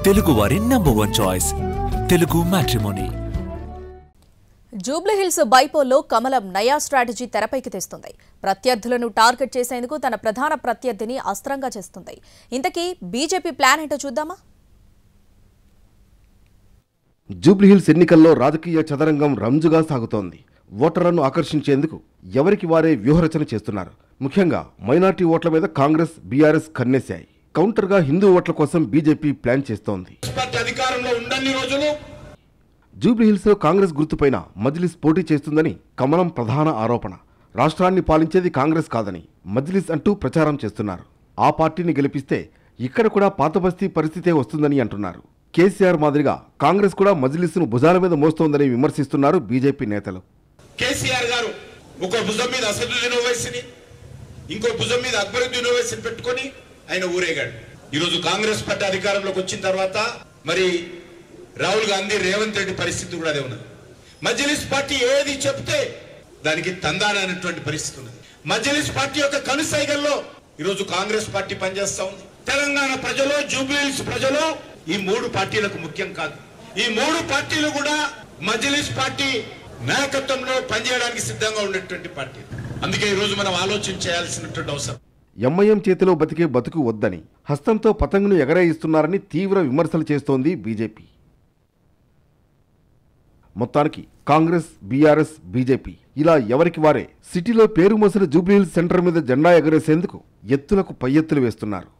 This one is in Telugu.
తెలుగు వారి number 1 choice Telugu matrimony. Jubilee Hills బైపోల్లో కమలం నయా స్ట్రాటజీ తెరపైకి తెస్తుంది. ప్రత్యర్థులను టార్గెట్ చేసేందుకు తన ప్రధాన ప్రత్యర్థిని అస్త్రంగా చేస్తుంది. ఇంతకీ బీజేపీ ప్లాన్ ఏంటో చూద్దామా? జూబ్లీహిల్స్ ఎన్నికల్లో రాజకీయ చదరంగం రంజుగా సాగుతోంది. ఓటర్లను ఆకర్షించేందుకు ఎవరికి వారే వ్యూహరచన చేస్తున్నారు. ముఖ్యంగా మైనార్టీ ఓట్ల మీద కాంగ్రెస్, బీఆర్ఎస్ కన్నేశాయి. కౌంటర్గా హిందూ ఓట్ల కోసం బీజేపీ ప్లాన్ చేస్తోంది. జూబ్లీహిల్స్లో కాంగ్రెస్ గుర్తుపైన మజ్లిస్ పోటీ చేస్తుందని కమలం ప్రధాన ఆరోపణ. రాష్ట్రాన్ని పాలించేది కాంగ్రెస్ కాదని మజ్లిస్ అంటూ ప్రచారం చేస్తున్నారు. ఆ పార్టీని గెలిపిస్తే ఇక్కడ కూడా పాతబస్తీ పరిస్థితే వస్తుందని అంటున్నారు. కేసీఆర్ మాదిరిగా కాంగ్రెస్ కూడా మజ్లిస్ను భుజాల మీద మోస్తోందని విమర్శిస్తున్నారు బీజేపీ నేతలు. కేసీఆర్ గారు ఒక భుజం మీద అసదుద్దీన్ ఓవైసీని, ఇంకో భుజం మీద అక్బరుద్దీన్ ఓవైసీని పెట్టుకొని ఆయన ఊరేగాడు. ఈరోజు కాంగ్రెస్ పార్టీ అధికారంలోకి వచ్చిన తర్వాత మరి రాహుల్ గాంధీ, రేవంత్ రెడ్డి పరిస్థితి కూడా అదే ఉన్నది. మజ్లిస్ పార్టీ ఏది చెప్తే దానికి తందానటువంటి పరిస్థితి ఉన్నది. మజ్లిస్ పార్టీ యొక్క కనుసైగల్లో ఈరోజు కాంగ్రెస్ పార్టీ పనిచేస్తా ఉంది. తెలంగాణ ప్రజలు, జూబ్లీహిల్స్ ప్రజలు ఈ మూడు పార్టీలకు ముఖ్యం కాదు. ఈ మూడు పార్టీలు కూడా మజ్లిస్ పార్టీ నాయకత్వంలో పనిచేయడానికి సిద్ధంగా ఉన్నటువంటి పార్టీ. అందుకే ఈ రోజు మనం ఆలోచన చేయాల్సినటువంటి అవసరం. ఎంఐఎం చేతిలో బతికే బతుకు వద్దని హస్తంతో పతంగును ఎగరేయిస్తున్నారని తీవ్ర విమర్శలు చేస్తోంది బీజేపీ. మొత్తానికి కాంగ్రెస్, బీఆర్ఎస్, బీజేపీ ఇలా ఎవరికి వారే సిటీలో పేరు మోసిన జూబ్లీహిల్స్ సెంటర్ మీద జెండా ఎగరేసేందుకు ఎత్తులకు పై ఎత్తులు వేస్తున్నారు.